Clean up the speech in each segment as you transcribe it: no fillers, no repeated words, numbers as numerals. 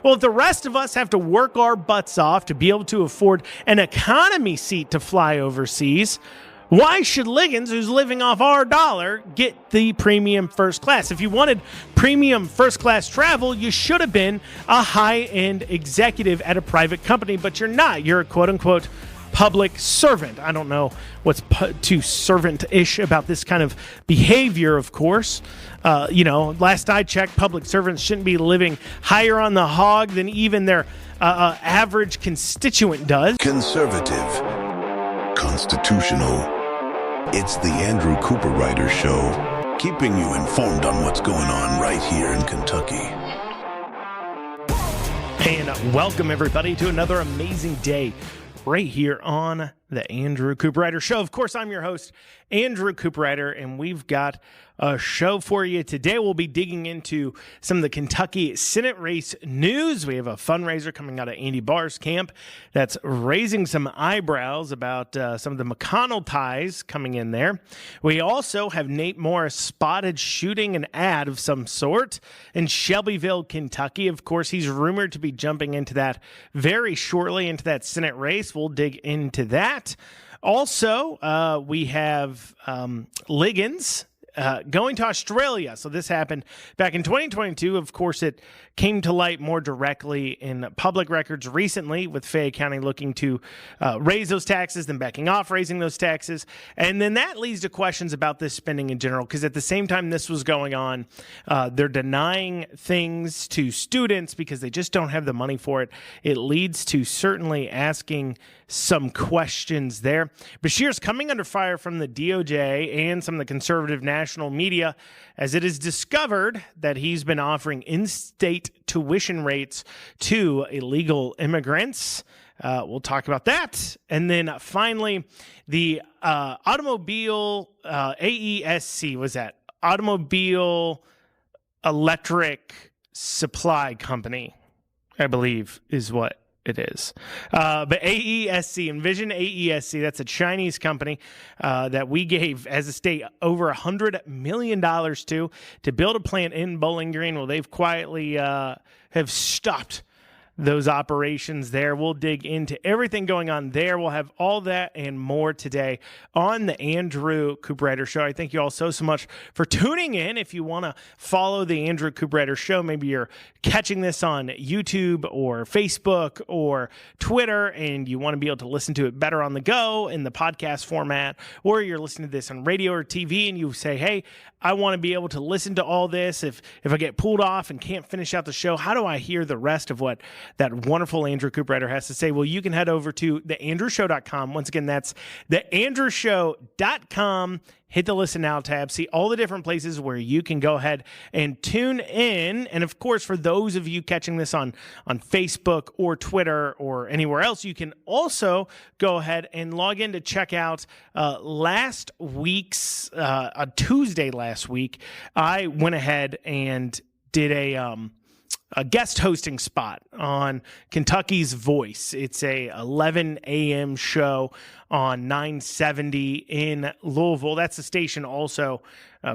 Well, if the rest of us have to work our butts off to be able to afford an economy seat to fly overseas, why should Liggins, who's living off our dollar, get the premium first class? If you wanted premium first class travel, you should have been a high-end executive at a private company, but you're not. You're a quote-unquote public servant. I don't know what's too servant-ish about this kind of behavior, of course. Last I checked, public servants shouldn't be living higher on the hog than even their average constituent does. Conservative, constitutional. It's the Andrew Cooperrider Show, keeping you informed on what's going on right here in Kentucky. And welcome, everybody, to another amazing day right here on the Andrew Cooperrider Show. Of course, I'm your host, Andrew Cooperrider, and we've got a show for you today. We'll be digging into some of the Kentucky Senate race news. We have a fundraiser coming out of Andy Barr's camp that's raising some eyebrows about some of the McConnell ties coming in there. We also have Nate Morris spotted shooting an ad of some sort in Shelbyville, Kentucky. Of course, he's rumored to be jumping into that very shortly, into that Senate race. We'll dig into that. Also, we have Liggins going to Australia. So this happened back in 2022. Of course, it came to light more directly in public records recently, with Fayette County looking to raise those taxes, then backing off raising those taxes. And then that leads to questions about this spending in general, because at the same time this was going on, they're denying things to students because they just don't have the money for it. It leads to certainly asking some questions there. Beshear's coming under fire from the DOJ and some of the conservative national media, as it is discovered that he's been offering in-state tuition rates to illegal immigrants. We'll talk about that. And then finally, the automobile AESC, was that Automobile Electric Supply Company, I believe is what it is. But AESC, Envision AESC, that's a Chinese company that we gave as a state over $100 million to build a plant in Bowling Green. Well, they've quietly have stopped those operations there. We'll dig into everything going on there. We'll have all that and more today on the Andrew Cooperrider Show. I thank you all so much for tuning in. If you want to follow the Andrew Cooperrider Show, maybe you're catching this on YouTube or Facebook or Twitter, and you want to be able to listen to it better on the go in the podcast format, or you're listening to this on radio or TV and you say, hey, I want to be able to listen to all this. If I get pulled off and can't finish out the show, how do I hear the rest of what that wonderful Andrew Cooperrider has to say? Well, you can head over to theandrewshow.com. Once again, that's theandrewshow.com. Hit the Listen Now tab. See all the different places where you can go ahead and tune in. And of course, for those of you catching this on Facebook or Twitter or anywhere else, you can also go ahead and log in to check out last week's, a Tuesday last week. I went ahead and did a guest hosting spot on Kentucky's Voice. It's a 11 a.m. show on 970 in Louisville. That's the station also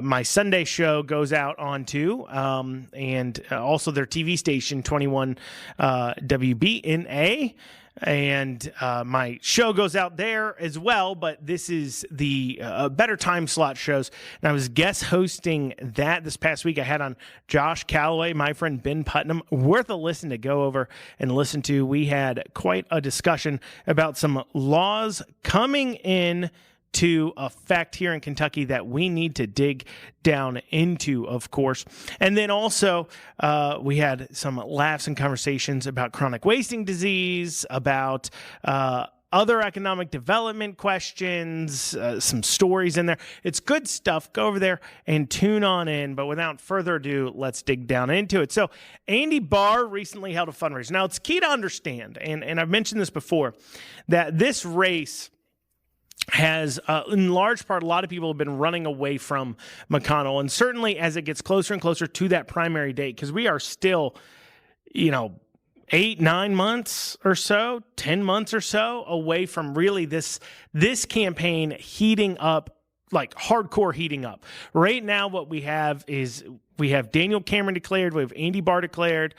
my Sunday show goes out onto, and also their TV station, 21 WBNA. And my show goes out there as well, but this is the better time slot shows. And I was guest hosting that this past week. I had on Josh Calloway, my friend Ben Putnam. Worth a listen to go over and listen to. We had quite a discussion about some laws coming in to effect here in Kentucky that we need to dig down into, of course. And then also we had some laughs and conversations about chronic wasting disease, about other economic development questions, some stories in there. It's good stuff. Go over there and tune on in. But without further ado, let's dig down into it. So Andy Barr recently held a fundraiser. Now, it's key to understand, and I've mentioned this before, that this race has, in large part, a lot of people have been running away from McConnell. And certainly as it gets closer and closer to that primary date, because we are still, 8, 9 months or so, 10 months or so away from really this campaign heating up like hardcore heating up. Right now, what we have is we have Daniel Cameron declared. We have Andy Barr declared.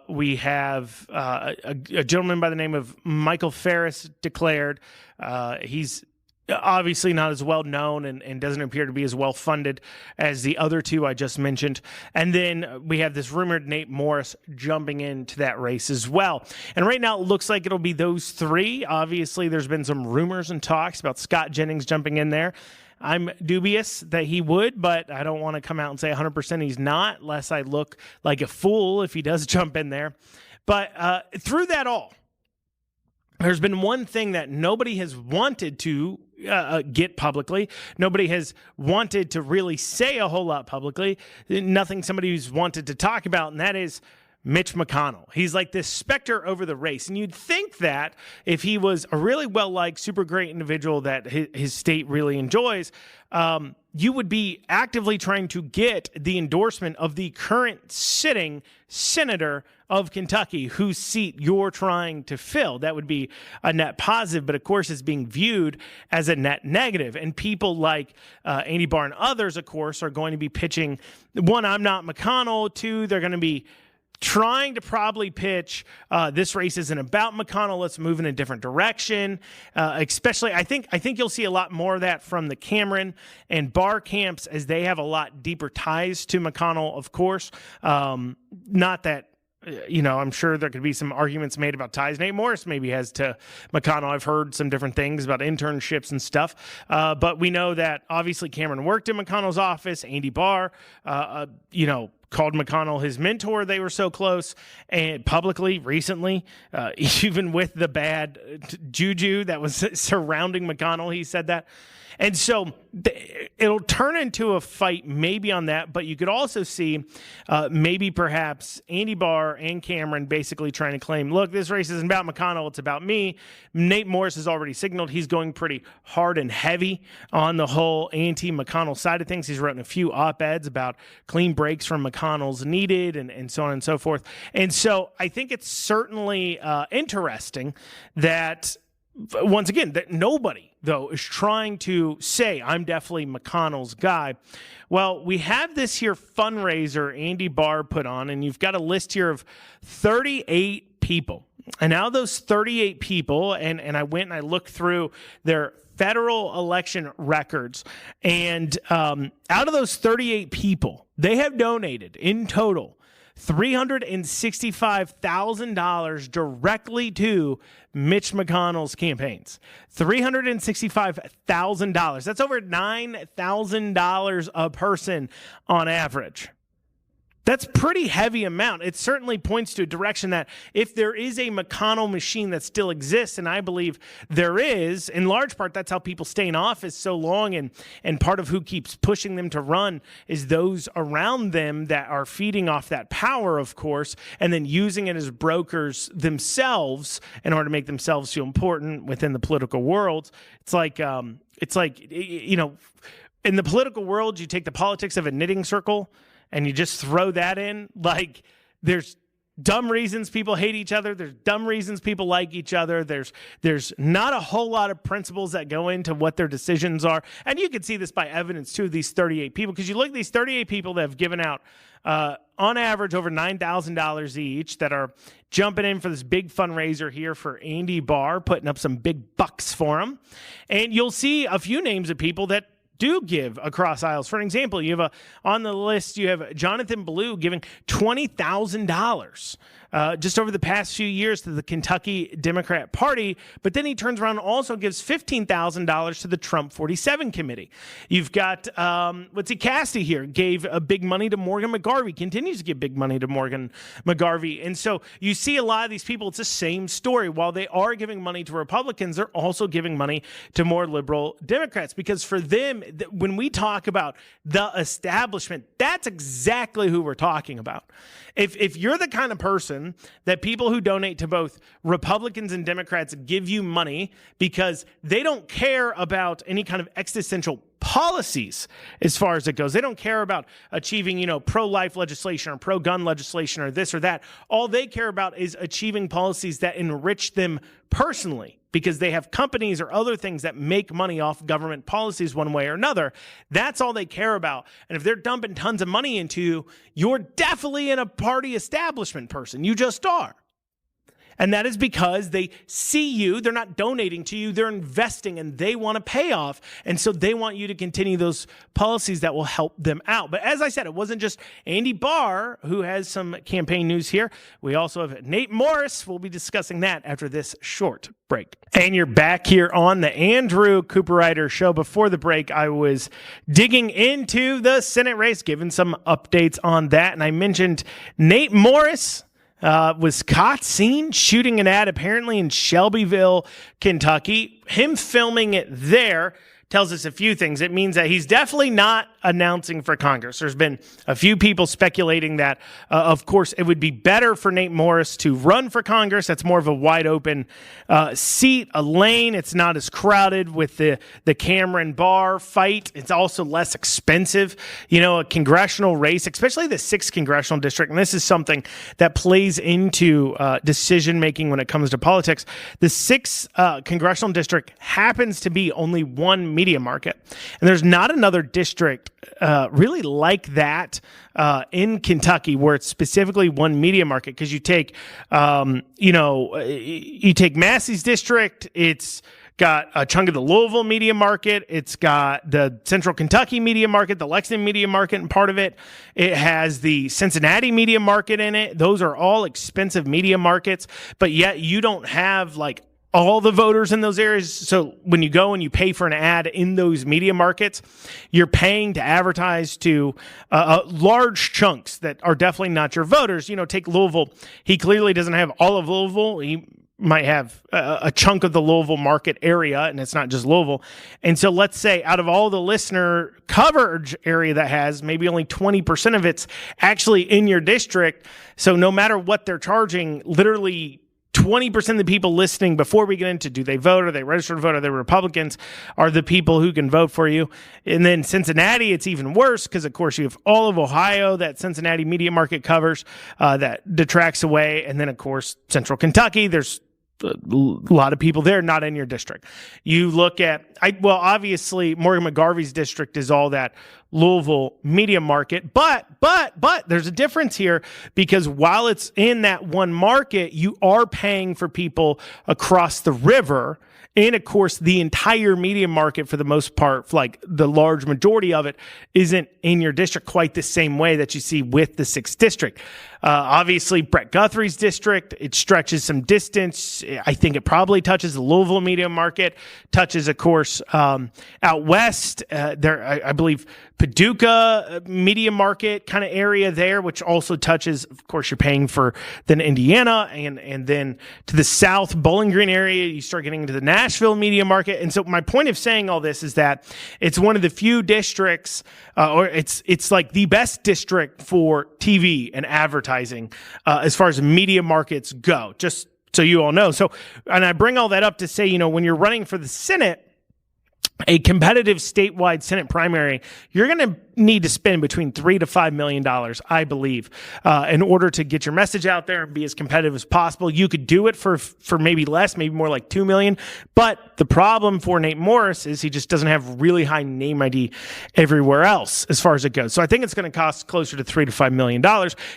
We have a gentleman by the name of Michael Ferris declared. He's obviously not as well known and doesn't appear to be as well funded as the other two I just mentioned. And then we have this rumored Nate Morris jumping into that race as well. And right now it looks like it'll be those three. Obviously, there's been some rumors and talks about Scott Jennings jumping in there. I'm dubious that he would, but I don't want to come out and say 100% he's not, lest I look like a fool if he does jump in there. But through that all, there's been one thing that nobody has wanted to get publicly. Nobody has wanted to really say a whole lot publicly. Nothing somebody who's wanted to talk about, and that is Mitch McConnell. He's like this specter over the race. And you'd think that if he was a really well-liked, super great individual that his state really enjoys, you would be actively trying to get the endorsement of the current sitting senator of Kentucky, whose seat you're trying to fill. That would be a net positive, but of course it's being viewed as a net negative. And people like Andy Barr and others, of course, are going to be pitching, one, I'm not McConnell. Two, they're going to be trying to probably pitch this race isn't about McConnell. Let's move in a different direction. Especially, I think you'll see a lot more of that from the Cameron and Barr camps, as they have a lot deeper ties to McConnell, of course. Not that, I'm sure there could be some arguments made about ties Nate Morris maybe has to McConnell. I've heard some different things about internships and stuff. But we know that obviously Cameron worked in McConnell's office. Andy Barr, called McConnell his mentor. They were so close, and publicly recently, even with the bad juju that was surrounding McConnell, he said that. And so it'll turn into a fight maybe on that, but you could also see maybe perhaps Andy Barr and Cameron basically trying to claim, look, this race isn't about McConnell, it's about me. Nate Morris has already signaled he's going pretty hard and heavy on the whole anti-McConnell side of things. He's written a few op-eds about clean breaks from McConnell's needed and so on and so forth. And so I think it's certainly interesting that, once again, that nobody, though, is trying to say, I'm definitely McConnell's guy. Well, we have this here fundraiser Andy Barr put on, and you've got a list here of 38 people. And now those 38 people, and I went and I looked through their federal election records, and out of those 38 people, they have donated in total $365,000 directly to Mitch McConnell's campaigns. $365,000. That's over $9,000 a person on average. That's pretty heavy amount. It certainly points to a direction that if there is a McConnell machine that still exists, and I believe there is, in large part, that's how people stay in office so long, and part of who keeps pushing them to run is those around them that are feeding off that power, of course, and then using it as brokers themselves in order to make themselves feel important within the political world. It's like, in the political world, you take the politics of a knitting circle and you just throw that in. Like, there's dumb reasons people hate each other. There's dumb reasons people like each other. There's not a whole lot of principles that go into what their decisions are. And you can see this by evidence, too, of these 38 people. Because you look at these 38 people that have given out, on average, over $9,000 each, that are jumping in for this big fundraiser here for Andy Barr, putting up some big bucks for him. And you'll see a few names of people that do give across aisles. For an example, you have on the list, you have Jonathan Blue giving $20,000 just over the past few years to the Kentucky Democrat Party, but then he turns around and also gives $15,000 to the Trump 47 committee. You've got, Cassidy here, gave big money to Morgan McGarvey, continues to give big money to Morgan McGarvey. And so you see a lot of these people, it's the same story. While they are giving money to Republicans, they're also giving money to more liberal Democrats, because for them, when we talk about the establishment, that's exactly who we're talking about. If you're the kind of person that people who donate to both Republicans and Democrats give you money because they don't care about any kind of existential policies as far as it goes. They don't care about achieving, pro-life legislation or pro-gun legislation or this or that. All they care about is achieving policies that enrich them personally, because they have companies or other things that make money off government policies one way or another. That's all they care about. And if they're dumping tons of money into you, you're definitely a party establishment person. You just are. And that is because they see you, they're not donating to you, they're investing, and they want to pay off. And so they want you to continue those policies that will help them out. But as I said, it wasn't just Andy Barr who has some campaign news here. We also have Nate Morris. We'll be discussing that after this short break. And you're back here on the Andrew Cooperrider Show. Before the break, I was digging into the Senate race, giving some updates on that. And I mentioned Nate Morris was seen shooting an ad apparently in Shelbyville, Kentucky. Him filming it there tells us a few things. It means that he's definitely not announcing for Congress. There's been a few people speculating that, of course, it would be better for Nate Morris to run for Congress. That's more of a wide open seat, a lane. It's not as crowded with the Cameron Barr fight. It's also less expensive. A congressional race, especially the 6th congressional district, and this is something that plays into decision-making when it comes to politics. The 6th congressional district happens to be only one media market. And there's not another district really like that in Kentucky where it's specifically one media market, because you take, you take Massey's district, it's got a chunk of the Louisville media market. It's got the Central Kentucky media market, the Lexington media market, and part of it. It has the Cincinnati media market in it. Those are all expensive media markets, but yet you don't have all the voters in those areas. So when you go and you pay for an ad in those media markets, you're paying to advertise to large chunks that are definitely not your voters. Take Louisville. He clearly doesn't have all of Louisville. He might have a chunk of the Louisville market area, and it's not just Louisville. And so let's say out of all the listener coverage area that has, maybe only 20% of it's actually in your district. So no matter what they're charging, literally 20% of the people listening before we get into do they vote, are they registered to vote, are they Republicans, are the people who can vote for you. And then Cincinnati, it's even worse because, of course, you have all of Ohio that Cincinnati media market covers that detracts away. And then, of course, Central Kentucky, there's a lot of people there not in your district. You look at, obviously, Morgan McGarvey's district is all that Louisville media market, but there's a difference here, because while it's in that one market, you are paying for people across the river. And of course, the entire media market, for the most part, the large majority of it, isn't in your district quite the same way that you see with the 6th district. Obviously, Brett Guthrie's district, it stretches some distance. I think it probably touches the Louisville media market, touches, of course, out west. I believe Paducah media market kind of area there, which also touches, of course, you're paying for then Indiana, and then to the south, Bowling Green area, you start getting into the Nashville media market. And so my point of saying all this is that it's one of the few districts, or it's like the best district for TV and advertising as far as media markets go, just so you all know. So, and I bring all that up to say, when you're running for the Senate, a competitive statewide Senate primary, you're going to need to spend between $3 to $5 million, I believe, in order to get your message out there and be as competitive as possible. You could do it for maybe less, maybe more like $2 million. But the problem for Nate Morris is he just doesn't have really high name ID everywhere else as far as it goes. So I think it's going to cost closer to $3 to $5 million.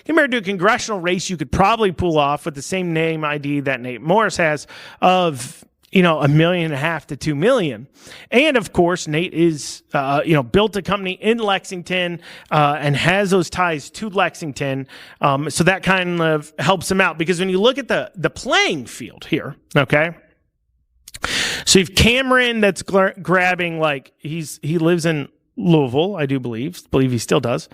Compared to a congressional race, you could probably pull off with the same name ID that Nate Morris has of $1.5 million to $2 million. And of course, Nate is, built a company in Lexington, and has those ties to Lexington. So that kind of helps him out, because when you look at the playing field here, okay, so you've Cameron that's grabbing, he lives in Louisville, I do believe he still does.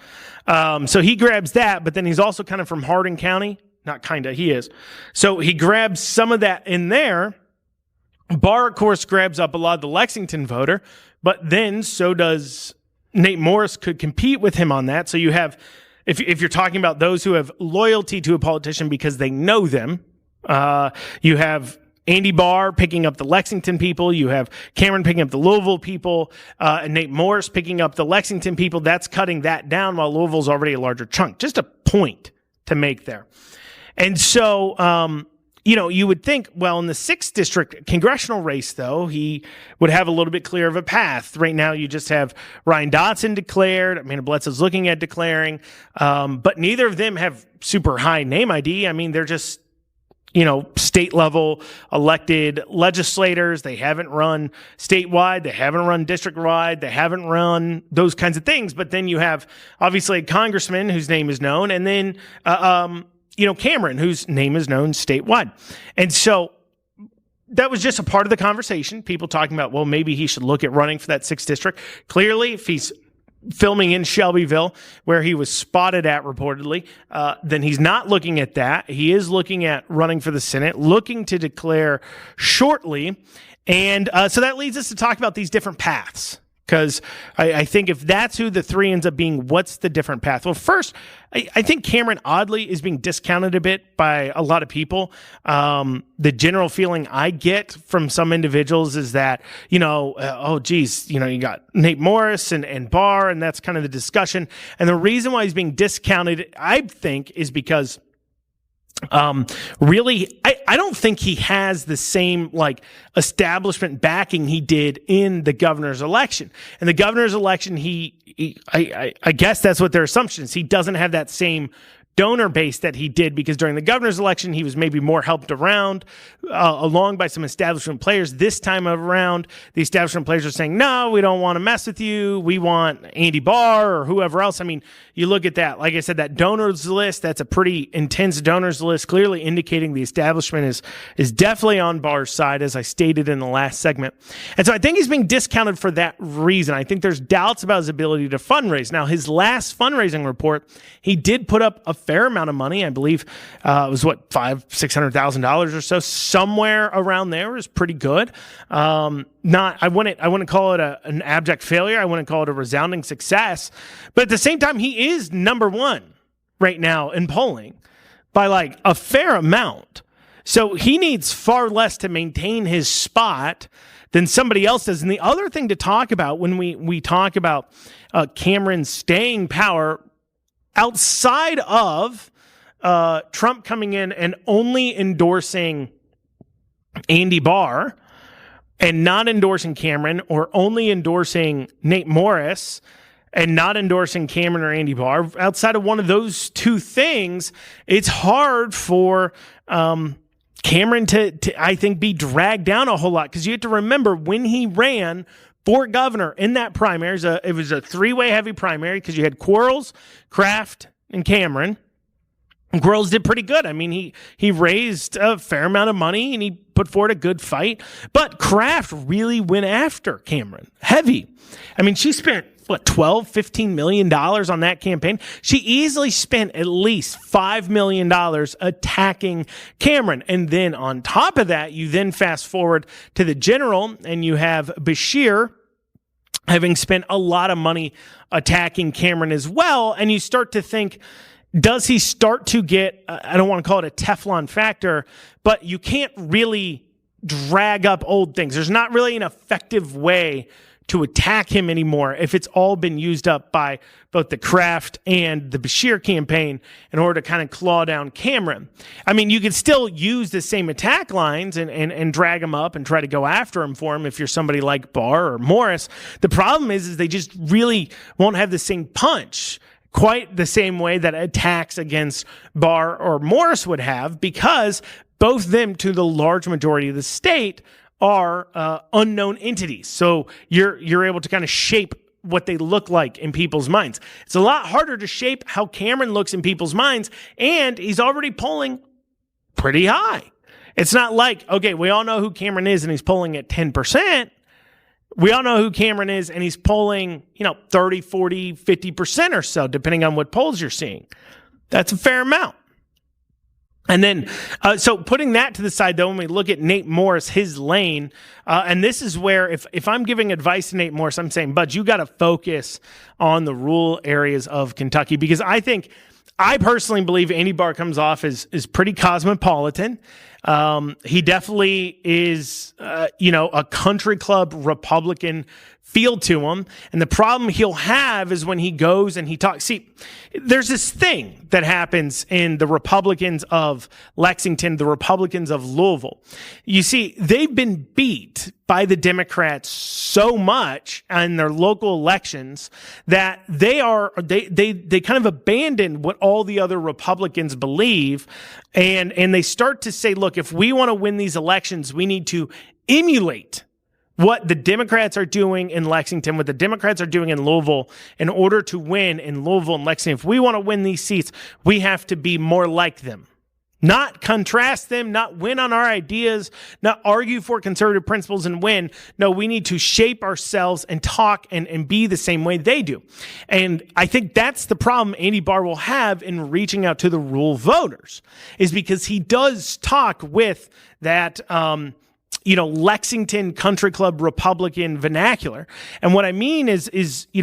So he grabs that, but then he's also kind of from Hardin County. Not kinda, he is. So he grabs some of that in there. Barr, of course, grabs up a lot of the Lexington voter, but then so does Nate Morris, could compete with him on that. So you have, if you're talking about those who have loyalty to a politician because they know them, you have, Andy Barr picking up the Lexington people. You have Cameron picking up the Louisville people, and Nate Morris picking up the Lexington people. That's cutting that down while Louisville's already a larger chunk. Just a point to make there. And so, you would think, well, in the 6th district congressional race, though, he would have a little bit clearer of a path. Right now, you just have Ryan Dotson declared. Amanda Bledsoe's looking at declaring. But neither of them have super high name ID. I mean, they're just, state level elected legislators. They haven't run statewide. They haven't run district wide. They haven't run those kinds of things. But then you have obviously a congressman whose name is known, and then, Cameron, whose name is known statewide. And so that was just a part of the conversation. People talking about, well, maybe he should look at running for that 6th district. Clearly, if he's filming in Shelbyville, where he was spotted at reportedly, then he's not looking at that. He is looking at running for the Senate, looking to declare shortly. And so that leads us to talk about these different paths. Because I think if that's who the 3 ends up being, what's the different path? Well, first, I think Cameron oddly is being discounted a bit by a lot of people. The general feeling I get from some individuals is that, you got Nate Morris and Barr, and that's kind of the discussion. And the reason why he's being discounted, I think, is because really, I don't think he has the same establishment backing he did in the governor's election. In the governor's election, I guess that's what their assumption is. He doesn't have that same donor base that he did, because during the governor's election, he was maybe more helped along by some establishment players. This time around, the establishment players are saying, no, we don't want to mess with you. We want Andy Barr or whoever else. I mean, you look at that, like I said, that donors list, that's a pretty intense donors list, clearly indicating the establishment is definitely on Barr's side, as I stated in the last segment. And so I think he's being discounted for that reason. I think there's doubts about his ability to fundraise. Now, his last fundraising report, he did put up a fair amount of money. I believe it was $500,000-$600,000 or so, somewhere around there. Is pretty good. I wouldn't call it an abject failure. I wouldn't call it a resounding success. But at the same time, he is number 1 right now in polling by a fair amount. So he needs far less to maintain his spot than somebody else does. And the other thing to talk about when we talk about Cameron's staying power, outside of Trump coming in and only endorsing Andy Barr and not endorsing Cameron, or only endorsing Nate Morris and not endorsing Cameron or Andy Barr, outside of one of those two things, it's hard for Cameron to, I think, be dragged down a whole lot. Because you have to remember, when he ran for governor in that primary, it was a 3-way heavy primary, because you had Quarles, Kraft, and Cameron. And Quarles did pretty good. I mean, he raised a fair amount of money, and he put forward a good fight. But Kraft really went after Cameron heavy. I mean, she spent $12-15 million on that campaign. She easily spent at least $5 million attacking Cameron. And then on top of that, you then fast forward to the general, and you have Beshear having spent a lot of money attacking Cameron as well. And you start to think, does he start to get, I don't want to call it a Teflon factor, but you can't really drag up old things. There's not really an effective way to attack him anymore if it's all been used up by both the Kraft and the Beshear campaign in order to kind of claw down Cameron. I mean, you could still use the same attack lines and drag him up and try to go after him for him if you're somebody like Barr or Morris. The problem is they just really won't have the same punch quite the same way that attacks against Barr or Morris would have, because both of them, to the large majority of the state, are unknown entities. So you're able to kind of shape what they look like in people's minds. It's a lot harder to shape how Cameron looks in people's minds, and he's already polling pretty high. It's not like, okay, we all know who Cameron is and he's polling at 10%. We all know who Cameron is and he's polling, 30, 40, 50% or so, depending on what polls you're seeing. That's a fair amount. And then, so putting that to the side, though, when we look at Nate Morris, his lane, and this is where if I'm giving advice to Nate Morris, I'm saying, Bud, you got to focus on the rural areas of Kentucky, because I personally believe Andy Barr comes off as pretty cosmopolitan. He definitely is, a country club Republican feel to him. And the problem he'll have is when he goes and he talks. See, there's this thing that happens in the Republicans of Lexington, the Republicans of Louisville. You see, they've been beat by the Democrats so much in their local elections that they kind of abandon what all the other Republicans believe. And they start to say, look, if we want to win these elections, we need to emulate what the Democrats are doing in Lexington, what the Democrats are doing in Louisville in order to win in Louisville and Lexington. If we want to win these seats, we have to be more like them. Not contrast them, not win on our ideas, not argue for conservative principles and win. No, we need to shape ourselves and talk and be the same way they do. And I think that's the problem Andy Barr will have in reaching out to the rural voters, is because he does talk with that, Lexington Country Club Republican vernacular. And what I mean is,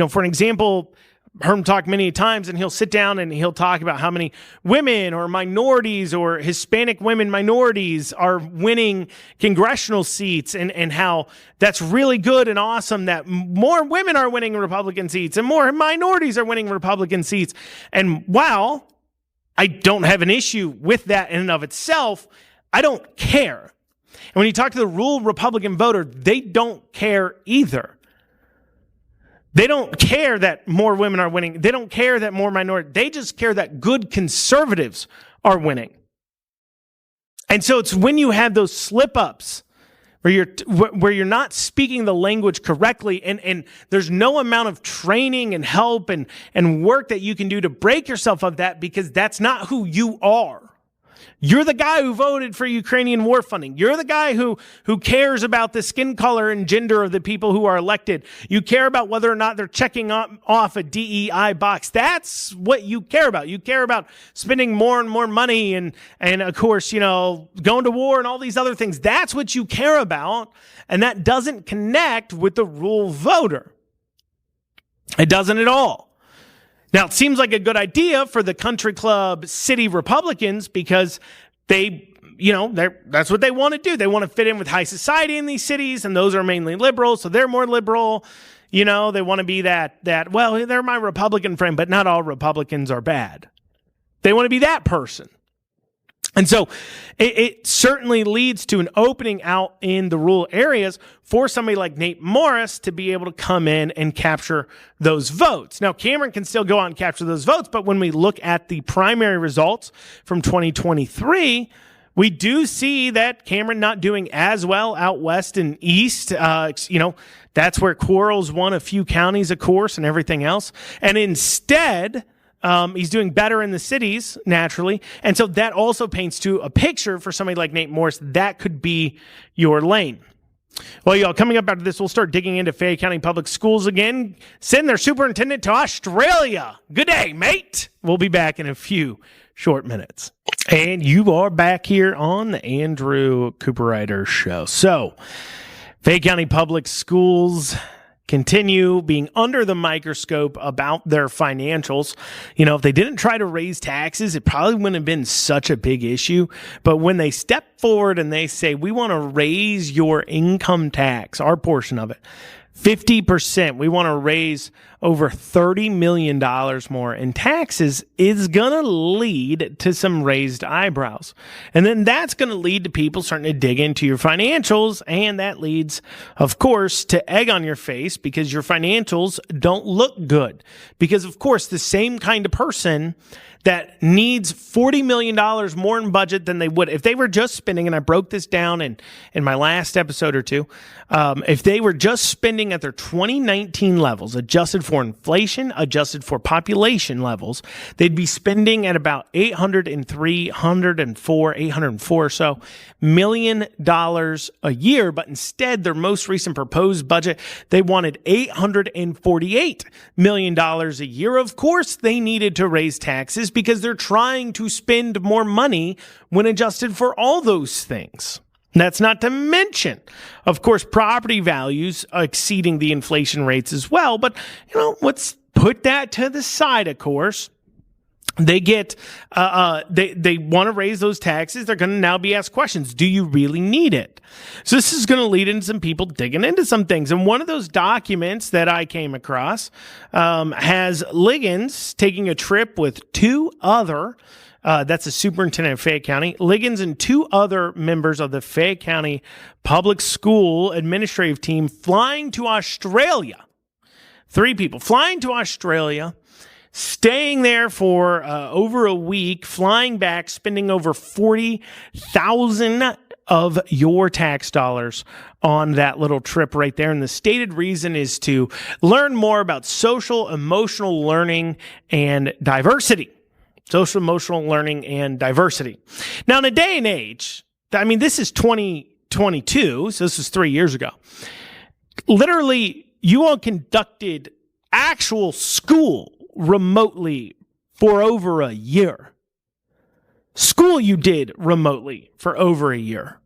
for an example, heard him talk many times, and he'll sit down and he'll talk about how many women or minorities or Hispanic women minorities are winning congressional seats, and how that's really good and awesome that more women are winning Republican seats and more minorities are winning Republican seats. And while I don't have an issue with that in and of itself, I don't care. And when you talk to the rural Republican voter, they don't care either. They don't care that more women are winning. They don't care that more minorities. They just care that good conservatives are winning. And so it's when you have those slip-ups where you're not speaking the language correctly, and there's no amount of training and help and work that you can do to break yourself of that, because that's not who you are. You're the guy who voted for Ukrainian war funding. You're the guy who cares about the skin color and gender of the people who are elected. You care about whether or not they're checking off a DEI box. That's what you care about. You care about spending more and more money and of course, going to war and all these other things. That's what you care about. And that doesn't connect with the rural voter. It doesn't at all. Now, it seems like a good idea for the country club city Republicans, because that's what they want to do. They want to fit in with high society in these cities, and those are mainly liberals, so they're more liberal. They want to be that, well, they're my Republican friend, but not all Republicans are bad. They want to be that person. And so it certainly leads to an opening out in the rural areas for somebody like Nate Morris to be able to come in and capture those votes. Now, Cameron can still go out and capture those votes, but when we look at the primary results from 2023, we do see that Cameron not doing as well out west and east. That's where Quarles won a few counties, of course, and everything else. And instead, he's doing better in the cities, naturally. And so that also paints to a picture for somebody like Nate Morris. That could be your lane. Well, y'all, coming up after this, we'll start digging into Fayette County Public Schools again. Send their superintendent to Australia. Good day, mate. We'll be back in a few short minutes. And you are back here on the Andrew Cooperrider Show. So, Fayette County Public Schools continue being under the microscope about their financials. If they didn't try to raise taxes, it probably wouldn't have been such a big issue. But when they step forward and they say, we want to raise your income tax, our portion of it, 50%, we want to raise over $30 million more in taxes, is going to lead to some raised eyebrows. And then that's going to lead to people starting to dig into your financials. And that leads, of course, to egg on your face, because your financials don't look good. Because, of course, the same kind of person that needs $40 million more in budget than they would if they were just spending, and I broke this down in my last episode or two, if they were just spending at their 2019 levels, adjusted for inflation, adjusted for population levels, they'd be spending at about $804 or so million a year. But instead, their most recent proposed budget, they wanted $848 million a year. Of course, they needed to raise taxes because they're trying to spend more money when adjusted for all those things. That's not to mention, of course, property values exceeding the inflation rates as well. But, let's put that to the side, of course. they get they want to raise those taxes. They're going to now be asked questions. Do you really need it? So this is going to lead into some people digging into some things. And one of those documents that I came across has Liggins taking a trip with two other that's the superintendent of Fayette County, Liggins and two other members of the Fayette County Public School administrative team flying to Australia. 3 people flying to Australia, staying there for over a week, flying back, spending over $40,000 of your tax dollars on that little trip right there. And the stated reason is to learn more about social emotional learning and diversity. Social emotional learning and diversity. Now, in a day and age, I mean, this is 2022, so this is 3 years ago. Literally, you all conducted actual school remotely for over a year. School you did remotely for over a year.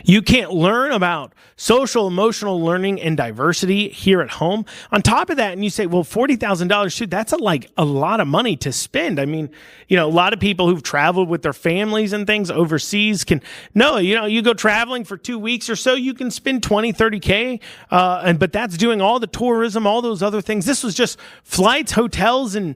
You can't learn about social emotional learning and diversity here at home. On top of that, and you say, well, $40,000, shoot, that's a lot of money to spend. I mean, a lot of people who've traveled with their families and things overseas you go traveling for 2 weeks or so, you can spend 20, 30K. But that's doing all the tourism, all those other things. This was just flights, hotels, and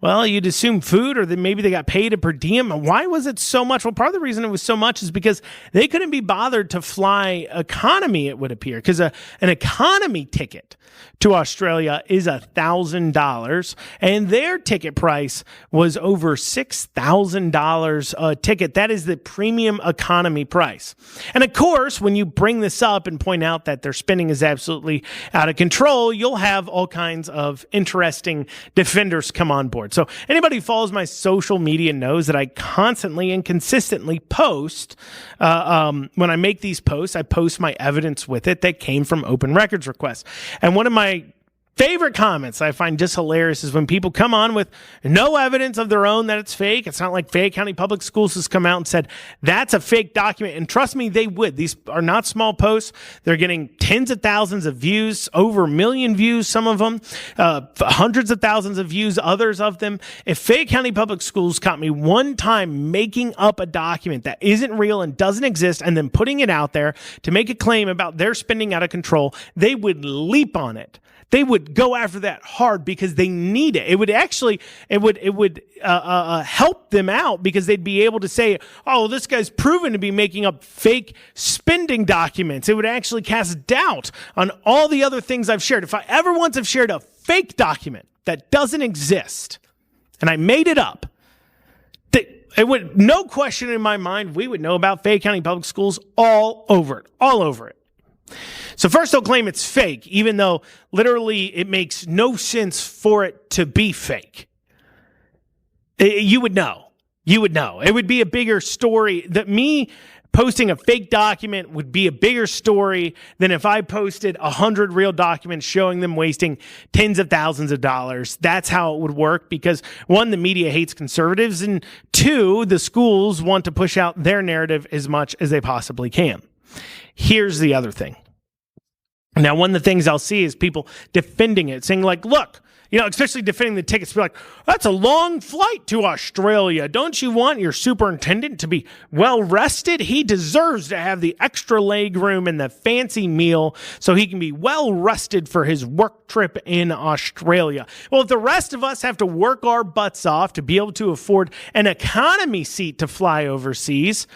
well, you'd assume food, or maybe they got paid a per diem. Why was it so much? Well, part of the reason it was so much is because they couldn't be bothered to fly economy, it would appear, because an economy ticket to Australia is $1,000, and their ticket price was over $6,000 a ticket. That is the premium economy price. And of course, when you bring this up and point out that their spending is absolutely out of control, you'll have all kinds of interesting defenders come on board. So anybody who follows my social media knows that I constantly and consistently post. When I make these posts, I post my evidence with it that came from open records requests. And one of my favorite comments I find just hilarious is when people come on with no evidence of their own that it's fake. It's not like Fayette County Public Schools has come out and said, that's a fake document. And trust me, they would. These are not small posts. They're getting tens of thousands of views, over 1 million views, some of them, hundreds of thousands of views, others of them. If Fayette County Public Schools caught me one time making up a document that isn't real and doesn't exist and then putting it out there to make a claim about their spending out of control, they would leap on it. They would go after that hard because they need it. It would help them out because they'd be able to say, oh, this guy's proven to be making up fake spending documents. It would actually cast doubt on all the other things I've shared. If I ever once have shared a fake document that doesn't exist and I made it up, it would, no question in my mind, we would know about Fayette County Public Schools all over it. So first they'll claim it's fake, even though literally it makes no sense for it to be fake. You would know. It would be a bigger story. That me posting a fake document would be a bigger story than if I posted 100 real documents showing them wasting tens of thousands of dollars. That's how it would work because, one, the media hates conservatives, and 2, the schools want to push out their narrative as much as they possibly can. Here's the other thing. Now, one of the things I'll see is people defending it, saying like, look, especially defending the tickets, be like, that's a long flight to Australia. Don't you want your superintendent to be well rested? He deserves to have the extra leg room and the fancy meal so he can be well rested for his work trip in Australia. Well, if the rest of us have to work our butts off to be able to afford an economy seat to fly overseas,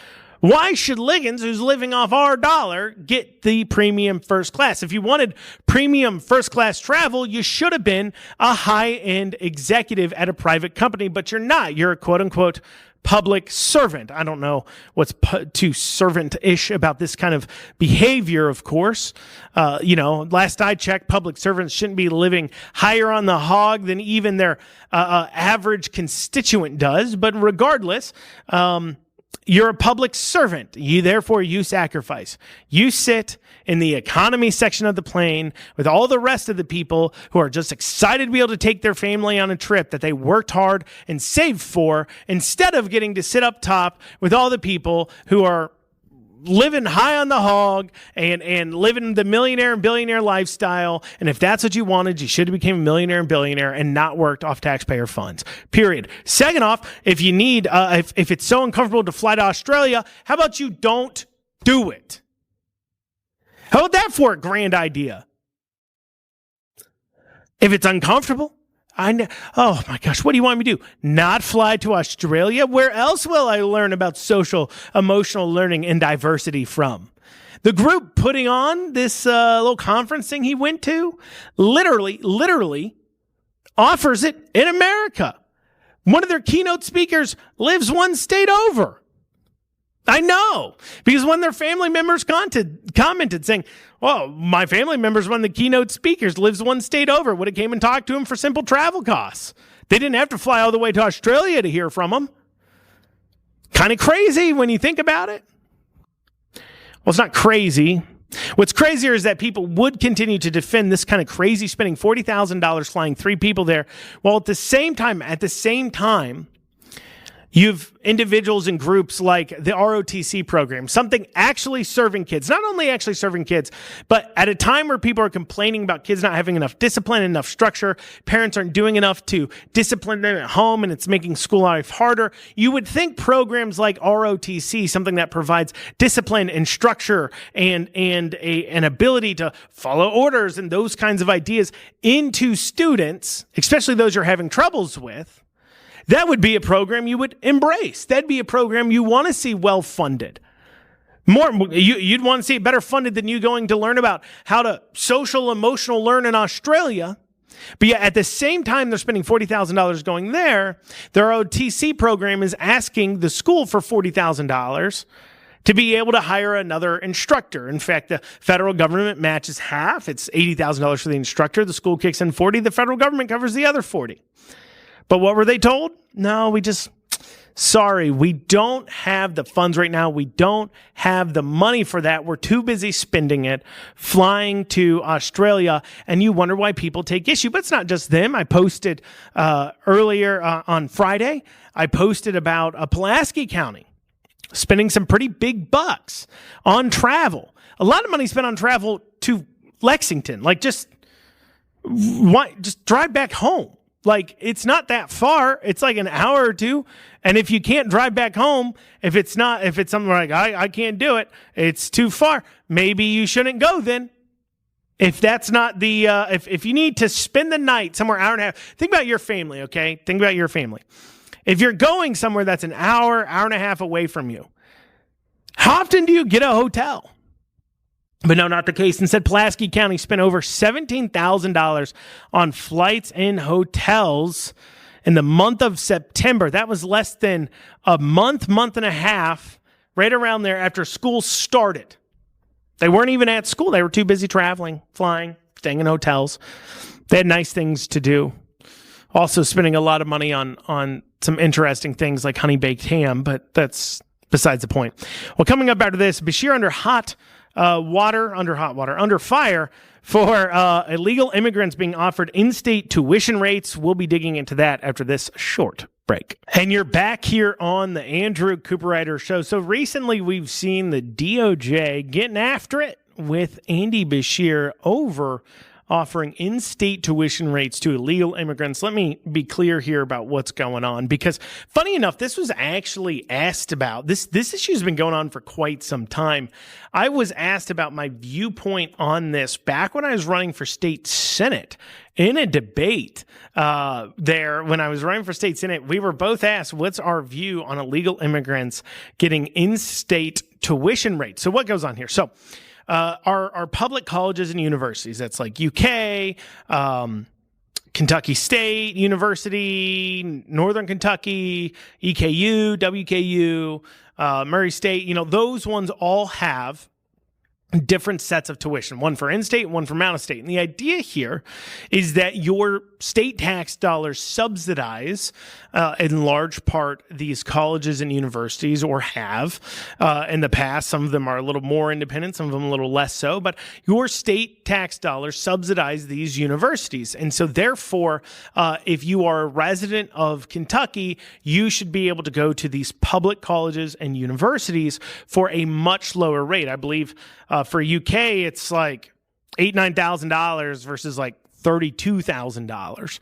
why should Liggins, who's living off our dollar, get the premium first class? If you wanted premium first class travel, you should have been a high-end executive at a private company, but you're not. You're a quote-unquote public servant. I don't know what's too servant-ish about this kind of behavior, of course. Last I checked, public servants shouldn't be living higher on the hog than even their average constituent does. But regardless, you're a public servant. Therefore, you sacrifice. You sit in the economy section of the plane with all the rest of the people who are just excited to be able to take their family on a trip that they worked hard and saved for, instead of getting to sit up top with all the people who are living high on the hog and living the millionaire and billionaire lifestyle. And if that's what you wanted, you should have became a millionaire and billionaire and not worked off taxpayer funds, period. Second off, if you need, if it's so uncomfortable to fly to Australia, how about you don't do it? How about that for a grand idea? If it's uncomfortable, oh my gosh, what do you want me to do? Not fly to Australia? Where else will I learn about social, emotional learning and diversity from? The group putting on this little conference thing he went to literally offers it in America. One of their keynote speakers lives one state over. I know, because when their family members commented saying, well, my family member's one of the keynote speakers, lives one state over, would have came and talked to him for simple travel costs. They didn't have to fly all the way to Australia to hear from him. Kind of crazy when you think about it. Well, it's not crazy. What's crazier is that people would continue to defend this kind of crazy spending $40,000 flying 3 people there, while at the same time, you've individuals and groups like the ROTC program, something actually serving kids, not only actually serving kids, but at a time where people are complaining about kids not having enough discipline, enough structure, parents aren't doing enough to discipline them at home, and it's making school life harder. You would think programs like ROTC, something that provides discipline and structure and an ability to follow orders and those kinds of ideas into students, especially those you're having troubles with, that would be a program you would embrace. That'd be a program you want to see well-funded. You'd want to see it better funded than you going to learn about how to social, emotional learn in Australia. But yet at the same time they're spending $40,000 going there, their OTC program is asking the school for $40,000 to be able to hire another instructor. In fact, the federal government matches half. It's $80,000 for the instructor. The school kicks in $40,000. The federal government covers the other $40,000. But what were they told? No, we don't have the funds right now. We don't have the money for that. We're too busy spending it, flying to Australia. And you wonder why people take issue. But it's not just them. I posted earlier on Friday, I posted about Pulaski County spending some pretty big bucks on travel. A lot of money spent on travel to Lexington. Like just drive back home. Like, it's not that far. It's like an hour or two. And if you can't drive back home, if it's something like, I can't do it, it's too far, maybe you shouldn't go then. If that's not the, if you need to spend the night somewhere, hour and a half, think about your family, okay? Think about your family. If you're going somewhere that's an hour and a half away from you, how often do you get a hotel? But no, not the case. Instead, Pulaski County spent over $17,000 on flights and hotels in the month of September. That was less than a month and a half, right around there after school started. They weren't even at school. They were too busy traveling, flying, staying in hotels. They had nice things to do. Also spending a lot of money on some interesting things like honey-baked ham, but that's besides the point. Well, coming up after this, Beshear under fire for illegal immigrants being offered in-state tuition rates. We'll be digging into that after this short break. And you're back here on the Andrew Cooperrider Show. So recently we've seen the DOJ getting after it with Andy Beshear over offering in-state tuition rates to illegal immigrants. Let me be clear here about what's going on, because funny enough, this was actually asked about. This issue's been going on for quite some time. I was asked about my viewpoint on this back when I was running for state senate in a debate there. When I was running for state senate, we were both asked, what's our view on illegal immigrants getting in-state tuition rates? So what goes on here? So our public colleges and universities, that's like UK, Kentucky State University, Northern Kentucky, EKU, WKU, Murray State, those ones all have different sets of tuition, one for in-state, one from out-of-state. And the idea here is that your state tax dollars subsidize, in large part, these colleges and universities, or have in the past. Some of them are a little more independent, some of them a little less so, but your state tax dollars subsidize these universities. And so therefore, if you are a resident of Kentucky, you should be able to go to these public colleges and universities for a much lower rate. I believe for UK, it's like $9,000 versus like $32,000.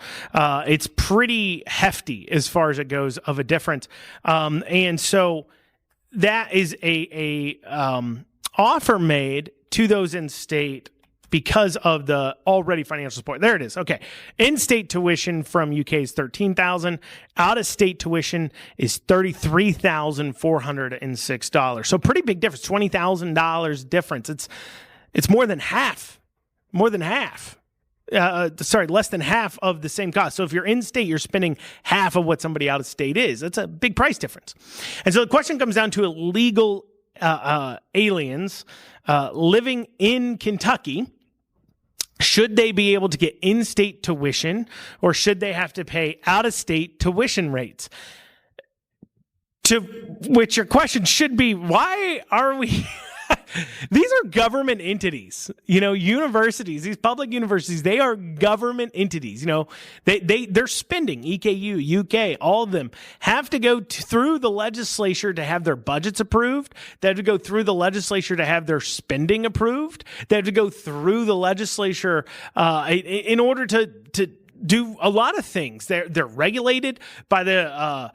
It's pretty hefty as far as it goes of a difference. And so that is a offer made to those in state because of the already financial support. There it is. Okay. In-state tuition from UK is $13,000. Out-of-state tuition is $33,406. So pretty big difference. $20,000 difference. It's more than half. Less than half of the same cost. So if you're in state, you're spending half of what somebody out of state is. That's a big price difference. And so the question comes down to illegal aliens living in Kentucky. Should they be able to get in-state tuition, or should they have to pay out-of-state tuition rates? To which your question should be, why are we... These are government entities, universities, these public universities, they are government entities. They're spending, EKU, UK, all of them have to go through the legislature to have their budgets approved. They have to go through the legislature to have their spending approved. They have to go through the legislature in order to do a lot of things. They're regulated by the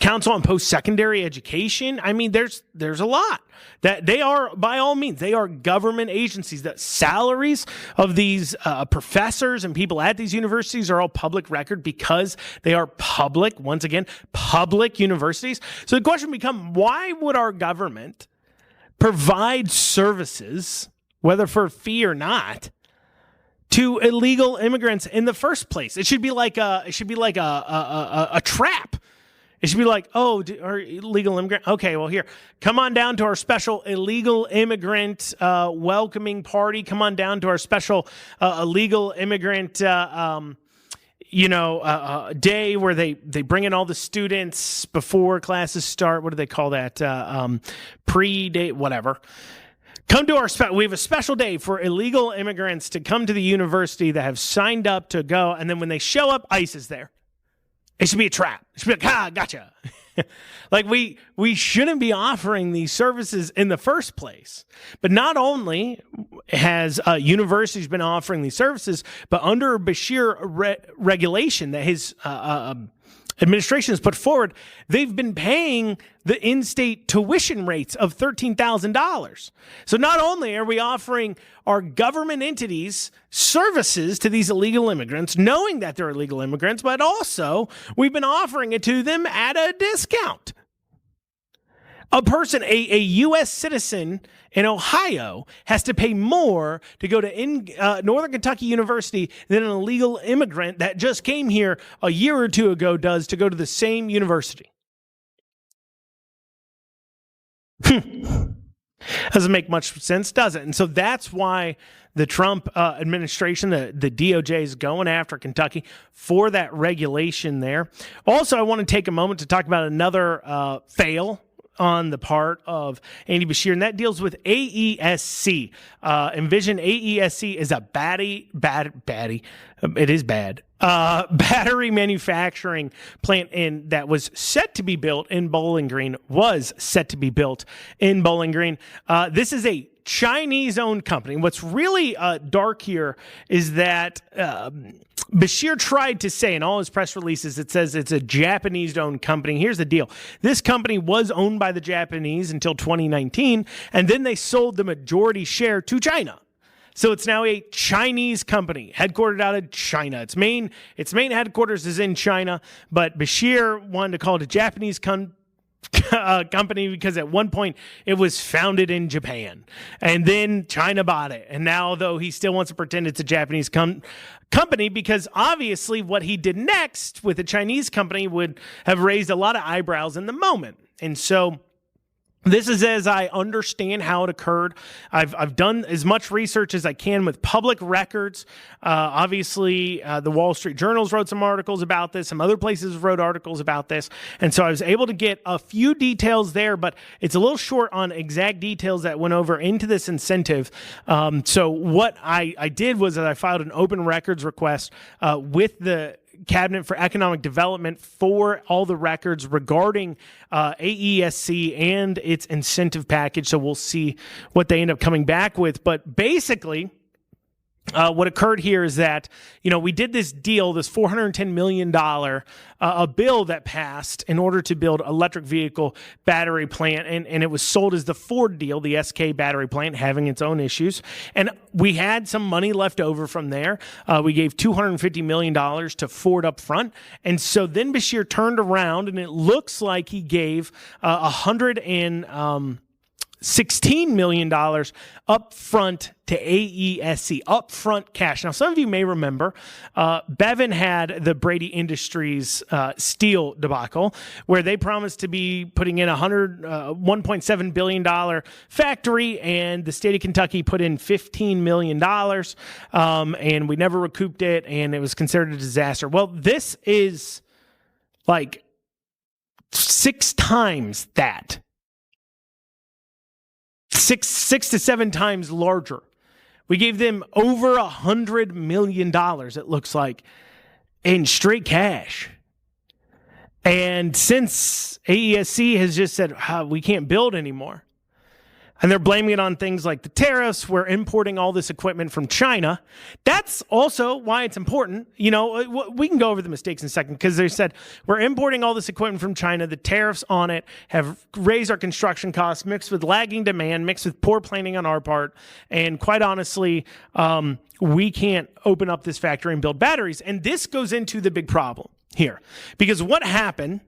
Council on Post-Secondary Education. I mean, there's a lot that they are, by all means, they are government agencies. The salaries of these professors and people at these universities are all public record because they are public, once again, public universities. So the question becomes, why would our government provide services, whether for a fee or not, to illegal immigrants in the first place? It should be like a trap. It should be like, oh, our illegal immigrant. Okay, well, here, come on down to our special illegal immigrant welcoming party. Come on down to our special illegal immigrant, day where they bring in all the students before classes start. What do they call that? Pre-day, whatever. Come to we have a special day for illegal immigrants to come to the university that have signed up to go, and then when they show up, ICE is there. It should be a trap. It should be like, gotcha. Like we shouldn't be offering these services in the first place. But not only has universities been offering these services, but under Beshear regulation that his administration has put forward, they've been paying the in-state tuition rates of $13,000. So not only are we offering our government entities services to these illegal immigrants, knowing that they're illegal immigrants, but also we've been offering it to them at a discount. A person, a U.S. citizen in Ohio, has to pay more to go to Northern Kentucky University than an illegal immigrant that just came here a year or two ago does to go to the same university. Doesn't make much sense, does it? And so that's why the Trump administration, the DOJ, is going after Kentucky for that regulation there. Also, I want to take a moment to talk about another fail on the part of Andy Beshear, and that deals with AESC. Envision AESC is a battery manufacturing plant that was set to be built in Bowling Green, This is a Chinese-owned company. What's really dark here is that Beshear tried to say in all his press releases, it says it's a Japanese-owned company. Here's the deal. This company was owned by the Japanese until 2019, and then they sold the majority share to China. So it's now a Chinese company, headquartered out of China. Its main headquarters is in China, but Beshear wanted to call it a Japanese company because at one point it was founded in Japan, and then China bought it. And now, though, he still wants to pretend it's a Japanese company because obviously what he did next with a Chinese company would have raised a lot of eyebrows in the moment. And so This is as I understand how it occurred. I've done as much research as I can with public records. Obviously, the Wall Street Journals wrote some articles about this. Some other places wrote articles about this. And so I was able to get a few details there, but it's a little short on exact details that went over into this incentive. So what I did was that I filed an open records request with the Cabinet for Economic Development for all the records regarding AESC and its incentive package. So we'll see what they end up coming back with. But basically, what occurred here is that, we did this deal, this $410 million a bill that passed in order to build electric vehicle battery plant. And it was sold as the Ford deal, the SK battery plant having its own issues. And we had some money left over from there. We gave $250 million to Ford up front. And so then Beshear turned around and it looks like he gave $116 million up front to AESC, upfront cash. Now, some of you may remember Bevan had the Brady Industries steel debacle where they promised to be putting in $1.7 billion factory, and the state of Kentucky put in $15 million, and we never recouped it, and it was considered a disaster. Well, this is like 6 times that. Six to 7 times larger. We gave them over $100 million, it looks like, in straight cash. And since AESC has just said, we can't build anymore, and they're blaming it on things like the tariffs, we're importing all this equipment from China. That's also why it's important. We can go over the mistakes in a second, because they said we're importing all this equipment from China. The tariffs on it have raised our construction costs, mixed with lagging demand, mixed with poor planning on our part. And quite honestly, we can't open up this factory and build batteries. And this goes into the big problem here, because what happened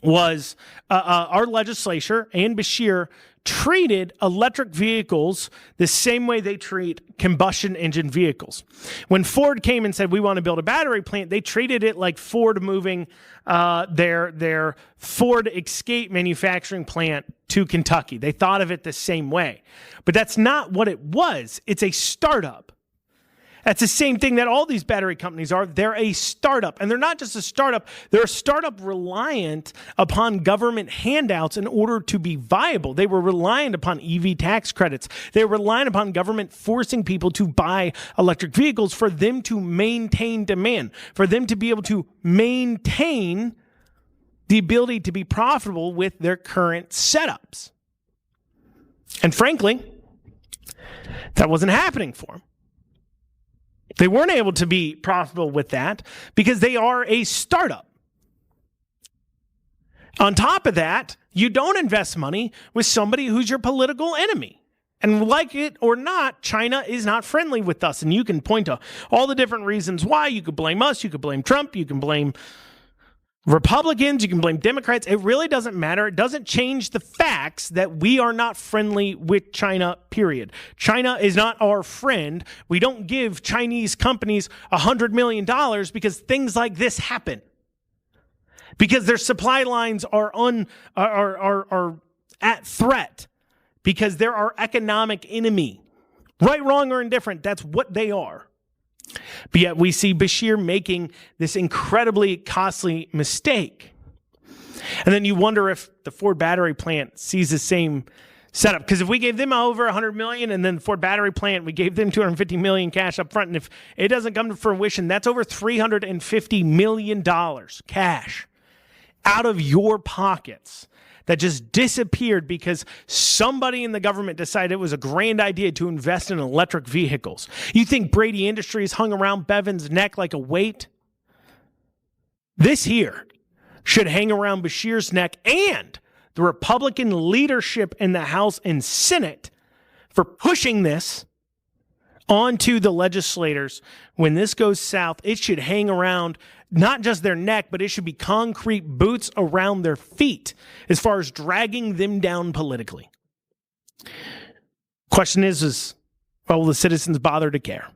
was our legislature and Beshear treated electric vehicles the same way they treat combustion engine vehicles. When Ford came and said, we want to build a battery plant, they treated it like Ford moving their Ford Escape manufacturing plant to Kentucky. They thought of it the same way. But that's not what it was. It's a startup. That's the same thing that all these battery companies are. They're a startup. And they're not just a startup. They're a startup reliant upon government handouts in order to be viable. They were reliant upon EV tax credits. They were reliant upon government forcing people to buy electric vehicles for them to maintain demand, for them to be able to maintain the ability to be profitable with their current setups. And frankly, that wasn't happening for them. They weren't able to be profitable with that because they are a startup. On top of that, you don't invest money with somebody who's your political enemy. And like it or not, China is not friendly with us. And you can point to all the different reasons why. You could blame us. You could blame Trump. You can blame Republicans. You can blame Democrats. It really doesn't matter. It doesn't change the facts that we are not friendly with China, period. China is not our friend. We don't give Chinese companies $100 million because things like this happen. Because their supply lines are at threat. Because they're our economic enemy. Right, wrong, or indifferent, that's what they are. But yet we see Beshear making this incredibly costly mistake. And then you wonder if the Ford battery plant sees the same setup. Because if we gave them over $100 million and then the Ford battery plant, we gave them $250 million cash up front. And if it doesn't come to fruition, that's over $350 million cash out of your pockets that just disappeared because somebody in the government decided it was a grand idea to invest in electric vehicles. You think Brady Industries hung around Bevan's neck like a weight? This here should hang around Beshear's neck and the Republican leadership in the House and Senate for pushing this onto the legislators. When this goes south, it should hang around not just their neck, but it should be concrete boots around their feet as far as dragging them down politically. Question is will the citizens bother to care?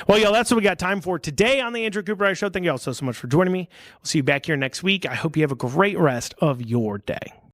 Well, y'all, that's what we got time for today on the Andrew Cooperrider Show. Thank you all so much for joining me. We'll see you back here next week. I hope you have a great rest of your day.